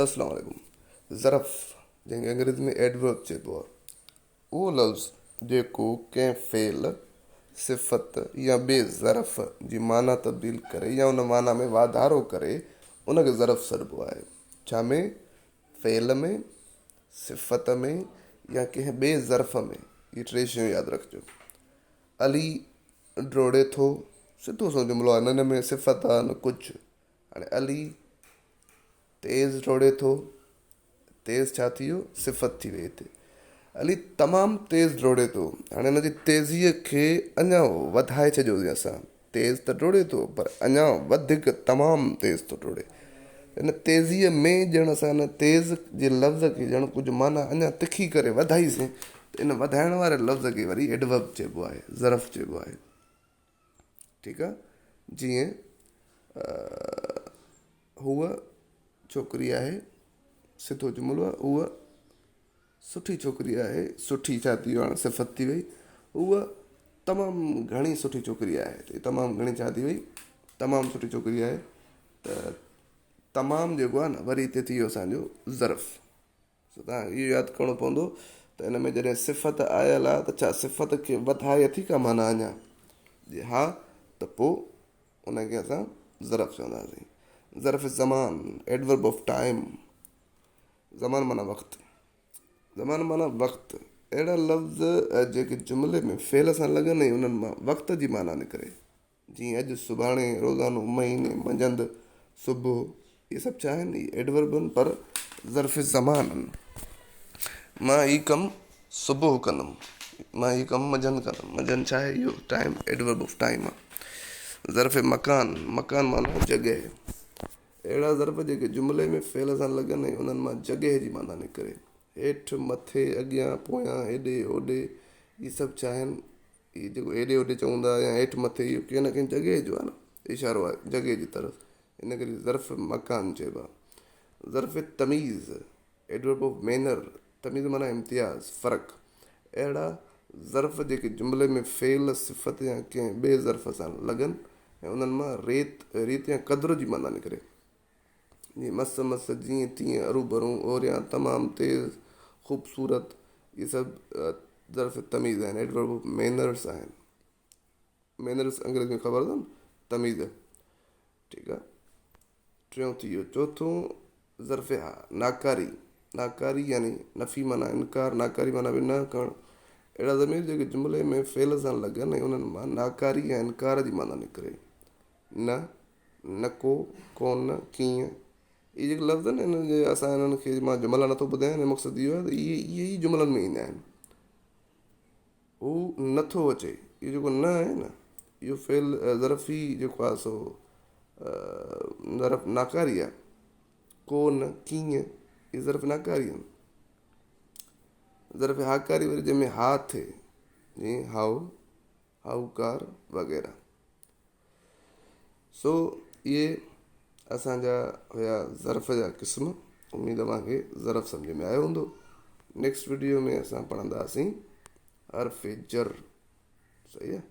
अस्सलाम वालेकुम। ज़रफ़ जंहिंखे अंग्रेज़ी में एडवर्ब चइबो आहे, उहो लफ़्ज़ जेको कंहिं फ़ेल, सिफ़त या ॿिए ज़रफ़ जी माना तब्दील करे या उन माना में वाधारो करे उनखे ज़रफ़ सॾिबो आहे। छा में? फ़ेल में, सिफ़त में या कंहिं ॿिए ज़रफ़ में। इहे टे शयूं यादि रखिजो। अली डोड़े थो, सिधो सो जुमिलो आहे, हिन में सिफ़त आहे न कुझु। हाणे अली तेज़ डोड़े थो, तेज़ छा थी वियो? सिफ़त थी वई हिते। अली तमामु तेज़ डोड़े थो, हाणे हिन जी तेज़ीअ खे अञा वधाए छॾियोसीं असां। तेज़ त डोड़े थो पर अञा वधीक तमामु तेज़ थो डोड़े। हिन तेज़ीअ में ॼण असां हिन तेज़ जे लफ़्ज़ खे ॼण कुझु माना अञा तिखी करे वधाईसीं, त इन वधाइण वारे लफ़्ज़ खे वरी एडवर्ब चइबो आहे, ज़रफ़ चइबो आहे। ठीकु आहे? जीअं हूअ छोकिरी आहे, सिधो जुमिलो आहे, उहा सुठी छोकिरी आहे। सुठी छा थी वियो? हाणे सिफ़त थी वई। उहा तमामु घणी सुठी छोकिरी आहे। तमामु घणी छा थी वई? तमामु सुठी छोकिरी आहे। त तमामु जेको आहे न, वरी हिते थी वियो असांजो ज़रफ़। तव्हां इहो यादि करिणो पवंदो त हिन में जॾहिं सिफ़त आयल आहे त छा सिफ़त खे वधाए अथी का माना अञा? जे हा, त पोइ उनखे असां ज़रफ़ चवंदासीं। ज़रफ़ ज़मान, एडवर्ब ऑफ टाइम। ज़मान माना वक़्तु। ज़मान माना वक़्तु। अहिड़ा लफ़्ज़ जेके जुमिले में फ़ेल सां लॻनि ऐं उन्हनि मां वक़्त जी माना निकिरे। जीअं अॼु, सुभाणे, रोज़ानो, महीने, मंझंदि, सुबुह, इहे सभु छा आहिनि? इहे एडवर्ब आहिनि पर ज़रफ़ ज़मान आहिनि। मां हीउ कमु सुबुह कंदुमि, मां हीउ कमु मंझंदि कंदुमि। मंझंदि छा आहे? इहो टाइम, एडवर्ब ऑफ टाइम आहे। ज़रफ़ मकान, मकान माना जॻह। अहिड़ा ज़रफ़ जेके जुमिले में फ़ेल सां लॻनि ऐं उन्हनि मां जॻह जी माना निकिरे। हेठि, मथे, अॻियां, पोयां, हेॾे होॾे, इहे सभु छा आहिनि? इहे जेको हेॾे होॾे चवंदा या हेठि मथे, इहो कंहिं न कंहिं जॻह जो आहे न, इशारो आहे जॻह जी तरफ़। इन करे ज़रफ़ मकान चइबो आहे। ज़रफ़ तमीज़, एडवर्ब ऑफ मैनर। तमीज़ माना इम्तियाज़, फ़र्क़ु। अहिड़ा ज़रफ़ जेके जुमिले में फ़ेल, सिफ़त या कंहिं ॿिए ज़रफ़ सां लॻनि ऐं उन्हनि मां रीत या क़द्र जी माना निकिरे। जीअं मस मस, जीअं तीअं, अरू भरू, ओरियां, तमामु तेज़, ख़ूबसूरत, इहे सभु ज़रफ़ तमीज़ आहिनि, एडवर्ब ऑफ मैनर्स आहिनि। मैनर्स अंग्रेज़ी में ख़बर अथव न, तमीज़। ठीकु आहे? टियों थी वियो। चोथों ज़रफ़ नाकारी। नाकारी यानी नफ़ी माना इनकार, नाकारी माना बि न करणु। अहिड़ा ज़मीर जेके जुमिले में फ़ेल सां लॻनि ऐं उन्हनि मां नाकारी या इनकार जी माना निकिरे। न, न को, कोन, कीअं, इहे जेके लफ़्ज़ आहिनि, हिन जे असां हिननि खे मां जुमिला नथो ॿुधायां, हिन जो मक़सदु इहो आहे त इहे ई जुमिलनि में ईंदा आहिनि। हू नथो अचे, इहो जेको न आहे न, इहो फ़ेल ज़रफ़ी जेको आहे सो ज़रफ़ नाकारी आहे। कोन, कीअं, इहे ज़रफ़ नाकारी आहिनि। ज़रफ़ हाकारी वरी जंहिंमें हा थिए, जीअं हाउ, हाहूकार वग़ैरह। सो इहे असांजा हुया ज़रफ़ जा क़िस्म। उमेदु आहे तव्हांखे ज़रफ़ सम्झ में आयो हूंदो। नेक्स्ट वीडियो में असां पढ़ंदासीं हर्फ़ जर। सही आहे?